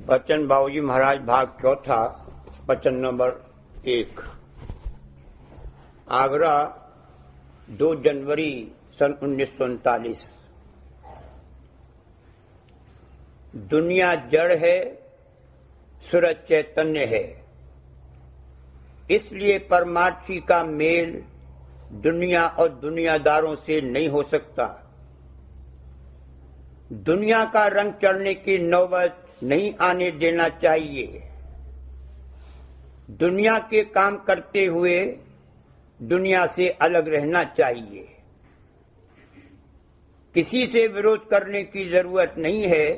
बच्चन बाबूजी महाराज भाग चौथा वचन नंबर 1। आगरा 2 जनवरी सन 1939। दुनिया जड़ है, सूरज चैतन्य है, इसलिए परमार्थी का मेल दुनिया और दुनियादारों से नहीं हो सकता। दुनिया का रंग चढ़ने की नौबत नहीं आने देना चाहिए। दुनिया के काम करते हुए दुनिया से अलग रहना चाहिए। किसी से विरोध करने की जरूरत नहीं है,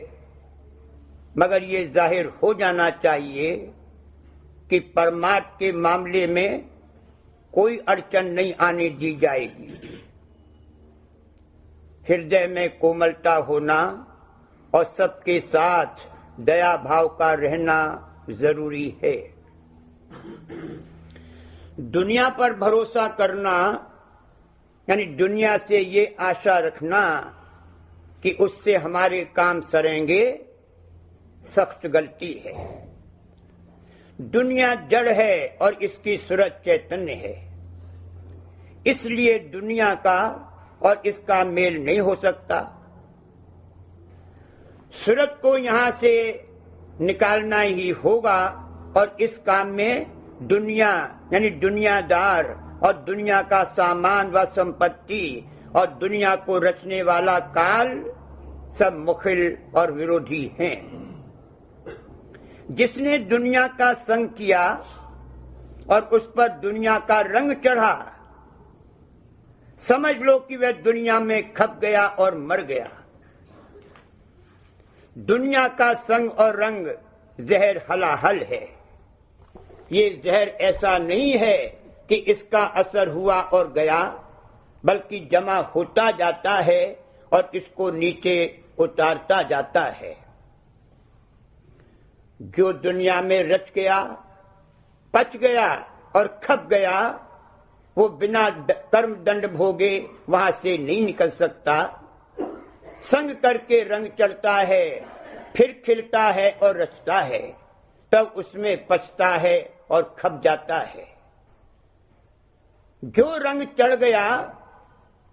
मगर ये जाहिर हो जाना चाहिए कि परमार्थ के मामले में कोई अड़चन नहीं आने दी जाएगी। हृदय में कोमलता होना और सबके साथ दया भाव का रहना जरूरी है। दुनिया पर भरोसा करना यानी दुनिया से ये आशा रखना कि उससे हमारे काम सरेंगे, सख्त गलती है। दुनिया जड़ है और इसकी सूरज चैतन्य है, इसलिए दुनिया का और इसका मेल नहीं हो सकता। सूरज को यहां से निकालना ही होगा और इस काम में दुनिया यानी दुनियादार और दुनिया का सामान व संपत्ति और दुनिया को रचने वाला काल सब मुखिल और विरोधी हैं। जिसने दुनिया का संग किया और उस पर दुनिया का रंग चढ़ा, समझ लो कि वह दुनिया में खप गया और मर गया। दुनिया का संग और रंग जहर हलाहल है। ये जहर ऐसा नहीं है कि इसका असर हुआ और गया, बल्कि जमा होता जाता है और इसको नीचे उतारता जाता है। जो दुनिया में रच गया, पच गया और खप गया, वो बिना कर्म दंड भोगे वहां से नहीं निकल सकता। संग करके रंग चढ़ता है, फिर खिलता है और रचता है, तब उसमें पचता है और खप जाता है। जो रंग चढ़ गया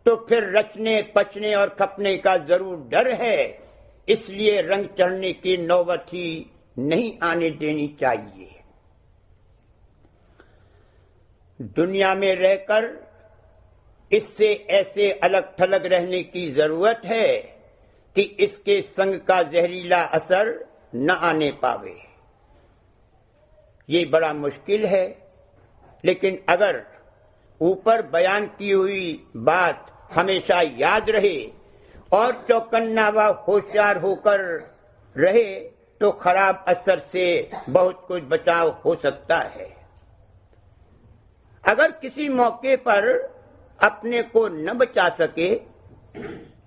तो फिर रचने, पचने और खपने का जरूर डर है, इसलिए रंग चढ़ने की नौबत ही नहीं आने देनी चाहिए। दुनिया में रहकर इससे ऐसे अलग थलग रहने की जरूरत है कि इसके संग का जहरीला असर न आने पावे। ये बड़ा मुश्किल है, लेकिन अगर ऊपर बयान की हुई बात हमेशा याद रहे और चौकन्ना व होशियार होकर रहे तो खराब असर से बहुत कुछ बचाव हो सकता है। अगर किसी मौके पर अपने को न बचा सके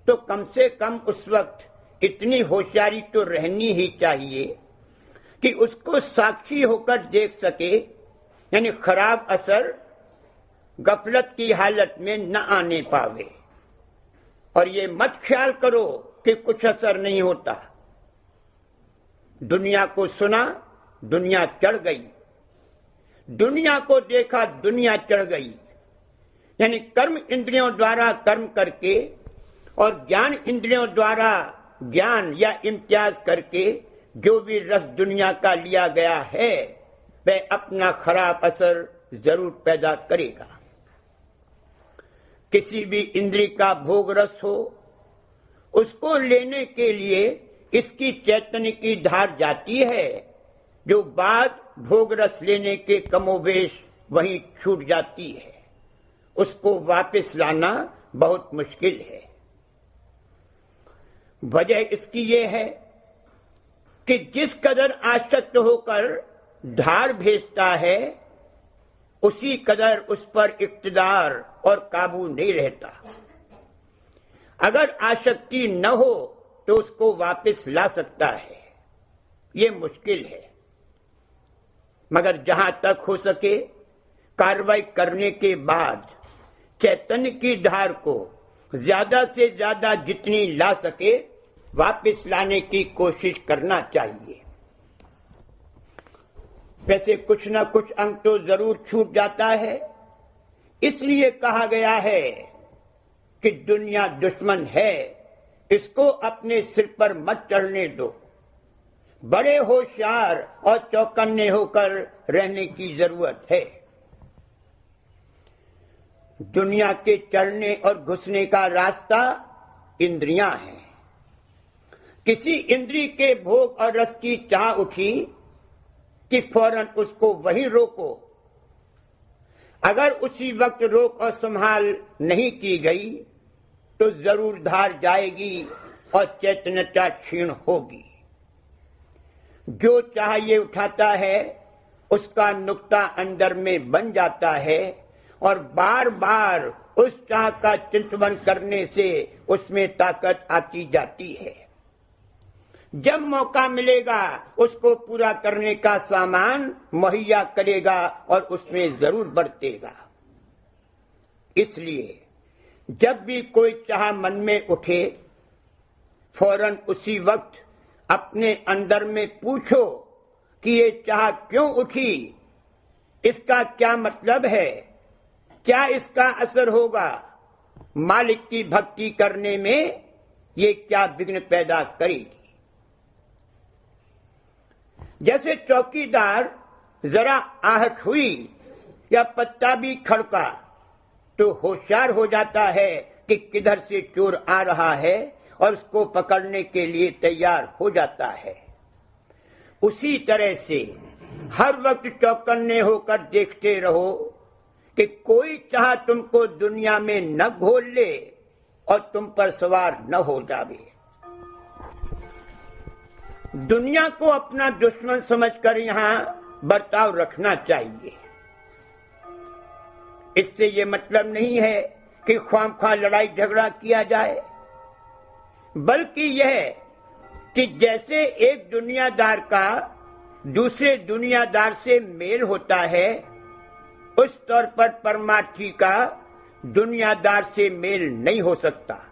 तो कम से कम उस वक्त इतनी होशियारी तो रहनी ही चाहिए कि उसको साक्षी होकर देख सके, यानी खराब असर गफलत की हालत में न आने पावे। और ये मत ख्याल करो कि कुछ असर नहीं होता। दुनिया को सुना, दुनिया चढ़ गई। दुनिया को देखा, दुनिया चढ़ गई। यानी कर्म इंद्रियों द्वारा कर्म करके और ज्ञान इंद्रियों द्वारा ज्ञान या इम्तियाज करके जो भी रस दुनिया का लिया गया है, वह अपना खराब असर जरूर पैदा करेगा। किसी भी इंद्रिय का भोग रस हो, उसको लेने के लिए इसकी चैतन्य की धार जाती है, जो बाद भोग रस लेने के कमोबेश वहीं छूट जाती है। उसको वापस लाना बहुत मुश्किल है। वजह इसकी ये है कि जिस कदर आसक्त होकर धार भेजता है, उसी कदर उस पर इक्तदार और काबू नहीं रहता। अगर आसक्ति न हो तो उसको वापस ला सकता है। ये मुश्किल है, मगर जहां तक हो सके कार्रवाई करने के बाद चैतन्य की धार को ज्यादा से ज्यादा जितनी ला सके वापस लाने की कोशिश करना चाहिए। वैसे कुछ न कुछ अंग तो जरूर छूट जाता है। इसलिए कहा गया है कि दुनिया दुश्मन है, इसको अपने सिर पर मत चढ़ने दो। बड़े होशियार और चौकन्ने होकर रहने की जरूरत है। दुनिया के चढ़ने और घुसने का रास्ता इंद्रियां हैं। किसी इंद्री के भोग और रस की चाह उठी कि फौरन उसको वहीं रोको। अगर उसी वक्त रोक और संभाल नहीं की गई तो जरूर धार जाएगी और चैतन्यता क्षीण होगी। जो चाह ये उठाता है उसका नुक्ता अंदर में बन जाता है और बार बार उस चाह का चिंतन करने से उसमें ताकत आती जाती है। जब मौका मिलेगा उसको पूरा करने का सामान मुहैया करेगा और उसमें जरूर बरतेगा। इसलिए जब भी कोई चाह मन में उठे फौरन उसी वक्त अपने अंदर में पूछो कि ये चाह क्यों उठी, इसका क्या मतलब है, क्या इसका असर होगा, मालिक की भक्ति करने में ये क्या विघ्न पैदा करेगी। जैसे चौकीदार जरा आहट हुई या पत्ता भी खड़का तो होशियार हो जाता है कि किधर से चोर आ रहा है और उसको पकड़ने के लिए तैयार हो जाता है। उसी तरह से हर वक्त चौकन्ने होकर देखते रहो कि कोई चाह तुमको दुनिया में न घोल ले और तुम पर सवार न हो जावे। दुनिया को अपना दुश्मन समझकर यहां बर्ताव रखना चाहिए। इससे ये मतलब नहीं है कि ख्वामख्वाह लड़ाई झगड़ा किया जाए, बल्कि यह कि जैसे एक दुनियादार का दूसरे दुनियादार से मेल होता है उस तौर पर परमार्थी का दुनियादार से मेल नहीं हो सकता।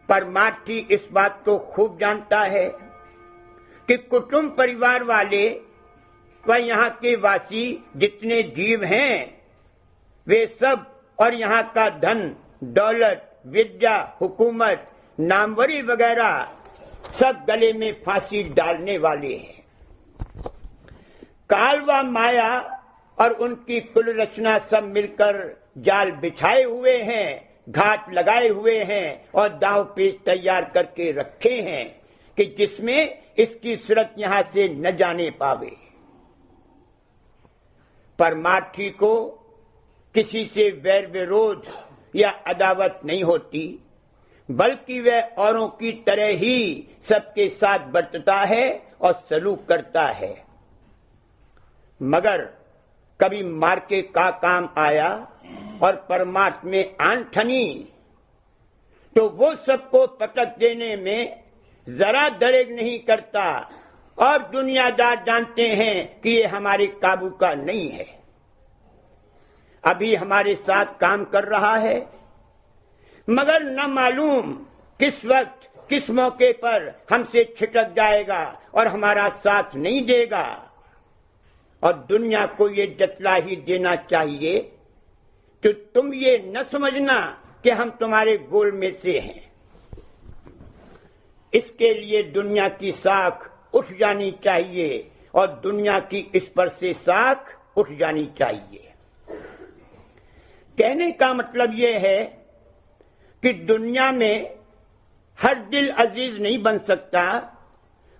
परमार्थी इस बात को खूब जानता है कि कुटुंब परिवार वाले व यहाँ के वासी जितने जीव हैं वे सब और यहाँ का धन दौलत विद्या हुकूमत नामवरी वगैरह सब गले में फांसी डालने वाले हैं। काल व माया और उनकी कुल रचना सब मिलकर जाल बिछाए हुए हैं, घाट लगाए हुए हैं और दांव पेच तैयार करके रखे हैं कि जिसमें इसकी सूरत यहां से न जाने पावे। परमार्थी को किसी से वैर विरोध या अदावत नहीं होती, बल्कि वह औरों की तरह ही सबके साथ बरतता है और सलूक करता है। मगर कभी मार्के का काम आया और परमार्थ में आन ठनी तो वो सबको पटक देने में जरा दरेग नहीं करता और दुनियादार जानते हैं कि ये हमारे काबू का नहीं है। अभी हमारे साथ काम कर रहा है मगर न मालूम किस वक्त किस मौके पर हमसे छिटक जाएगा और हमारा साथ नहीं देगा। और दुनिया को ये जतला ही देना चाहिए कि तुम ये न समझना कि हम तुम्हारे गोल में से हैं। इसके लिए दुनिया की साख उठ जानी चाहिए और दुनिया की इस पर से साख उठ जानी चाहिए। कहने का मतलब यह है कि दुनिया में हर दिल अजीज नहीं बन सकता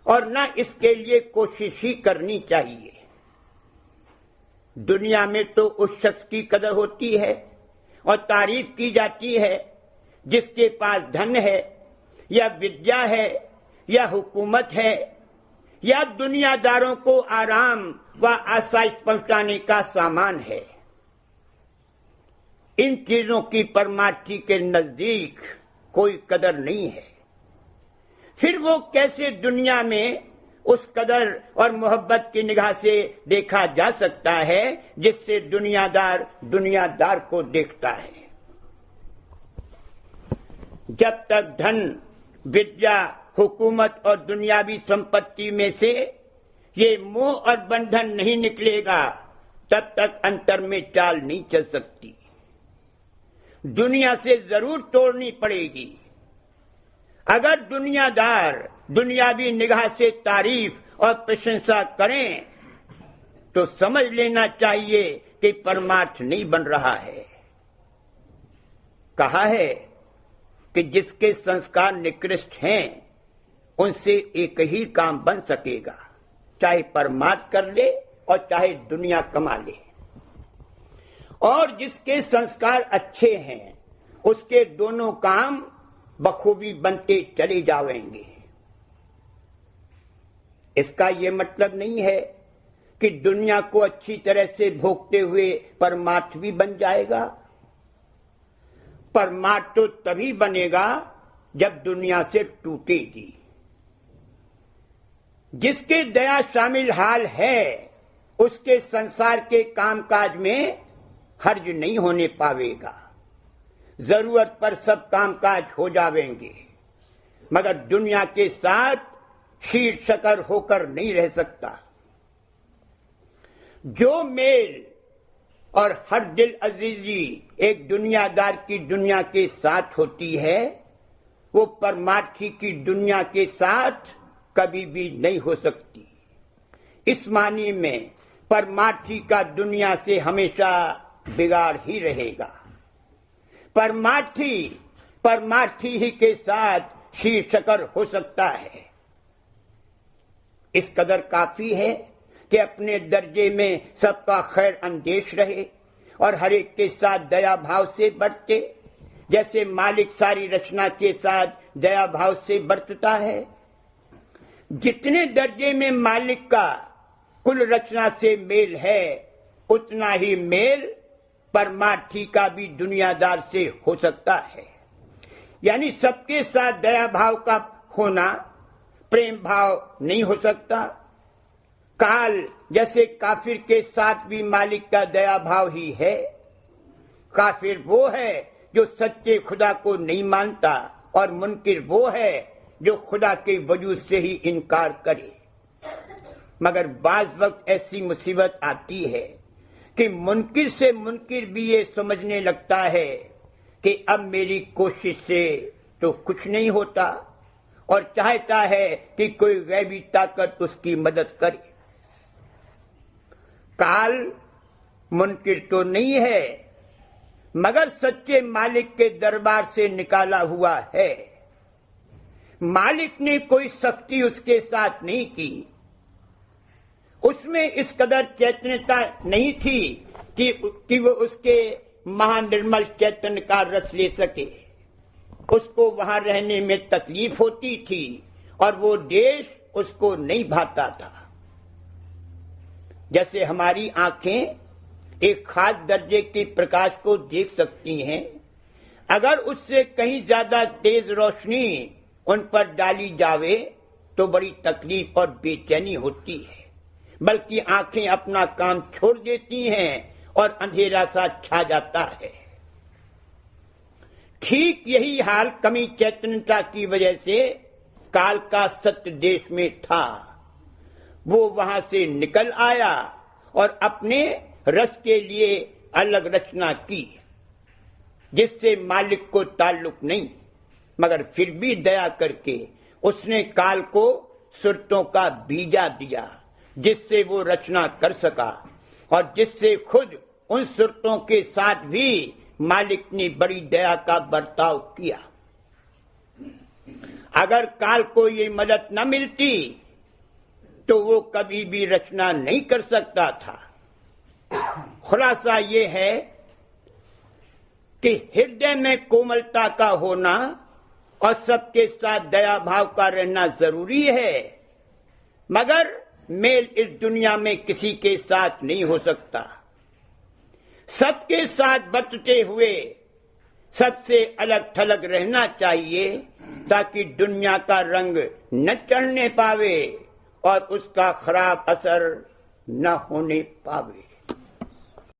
और न इसके लिए कोशिश ही करनी चाहिए। दुनिया में तो उस शख्स की कदर होती है और तारीफ की जाती है जिसके पास धन है या विद्या है या हुकूमत है या दुनियादारों को आराम व आसाइश पहुंचाने का सामान है। इन चीजों की परमार्थी के नजदीक कोई कदर नहीं है। फिर वो कैसे दुनिया में उस कदर और मोहब्बत की निगाह से देखा जा सकता है जिससे दुनियादार दुनियादार को देखता है। जब तक धन विद्या हुकूमत और दुनियावी संपत्ति में से ये मोह और बंधन नहीं निकलेगा तब तक अंतर में चाल नहीं चल सकती। दुनिया से जरूर तोड़नी पड़ेगी। अगर दुनियादार दुनियावी निगाह से तारीफ और प्रशंसा करें तो समझ लेना चाहिए कि परमार्थ नहीं बन रहा है। कहा है कि जिसके संस्कार निकृष्ट हैं उनसे एक ही काम बन सकेगा, चाहे परमार्थ कर ले और चाहे दुनिया कमा ले। और जिसके संस्कार अच्छे हैं उसके दोनों काम बखूबी बनते चले जाएंगे। इसका यह मतलब नहीं है कि दुनिया को अच्छी तरह से भोगते हुए परमार्थ भी बन जाएगा। परमार्थ तो तभी बनेगा जब दुनिया से टूटेगी। जिसके दया शामिल हाल है उसके संसार के कामकाज में हर्ज नहीं होने पावेगा। जरूरत पर सब कामकाज हो जावेंगे, मगर दुनिया के साथ शीर शकर होकर नहीं रह सकता। जो मेल और हर दिल अजीजी एक दुनियादार की दुनिया के साथ होती है वो परमार्थी की दुनिया के साथ कभी भी नहीं हो सकती। इस मानी में परमार्थी का दुनिया से हमेशा बिगाड़ ही रहेगा। परमार्थी ही के साथ शीर शकर हो सकता है। इस कदर काफी है कि अपने दर्जे में सबका खैर अंदेश रहे और हर एक के साथ दया भाव से बरते, जैसे मालिक सारी रचना के साथ दया भाव से बरतता है। जितने दर्जे में मालिक का कुल रचना से मेल है उतना ही मेल परमार्थी का भी दुनियादार से हो सकता है। यानी सबके साथ दया भाव का होना प्रेम भाव नहीं हो सकता। काल जैसे काफिर के साथ भी मालिक का दया भाव ही है। काफिर वो है जो सच्चे खुदा को नहीं मानता और मुनकिर वो है जो खुदा के वजूद से ही इनकार करे। मगर बाज वक्त ऐसी मुसीबत आती है कि मुनकिर से मुनकिर भी ये समझने लगता है कि अब मेरी कोशिश से तो कुछ नहीं होता और चाहता है कि कोई गैबी ताकत उसकी मदद करे। काल मुनकिर तो नहीं है मगर सच्चे मालिक के दरबार से निकाला हुआ है। मालिक ने कोई सख्ती उसके साथ नहीं की। उसमें इस कदर चैतन्यता नहीं थी कि वो उसके महानिर्मल चैतन्य का रस ले सके। उसको वहां रहने में तकलीफ होती थी और वो देश उसको नहीं भाता था। जैसे हमारी आंखें एक खास दर्जे के प्रकाश को देख सकती हैं, अगर उससे कहीं ज्यादा तेज रोशनी उन पर डाली जावे तो बड़ी तकलीफ और बेचैनी होती है, बल्कि आंखें अपना काम छोड़ देती हैं और अंधेरा सा छा जाता है। ठीक यही हाल कमी चैतन्यता की वजह से काल का सत्य देश में था। वो वहां से निकल आया और अपने रस के लिए अलग रचना की, जिससे मालिक को ताल्लुक नहीं, मगर फिर भी दया करके उसने काल को सुरतों का बीजा दिया, जिससे वो रचना कर सका और जिससे खुद उन सुरतों के साथ भी मालिक ने बड़ी दया का बर्ताव किया। अगर काल को ये मदद न मिलती तो वो कभी भी रचना नहीं कर सकता था। खुलासा ये है कि हृदय में कोमलता का होना और सबके साथ दया भाव का रहना जरूरी है, मगर मेल इस दुनिया में किसी के साथ नहीं हो सकता। सबके साथ बरतते हुए सबसे अलग थलग रहना चाहिए ताकि दुनिया का रंग न चढ़ने पावे और उसका खराब असर न होने पावे।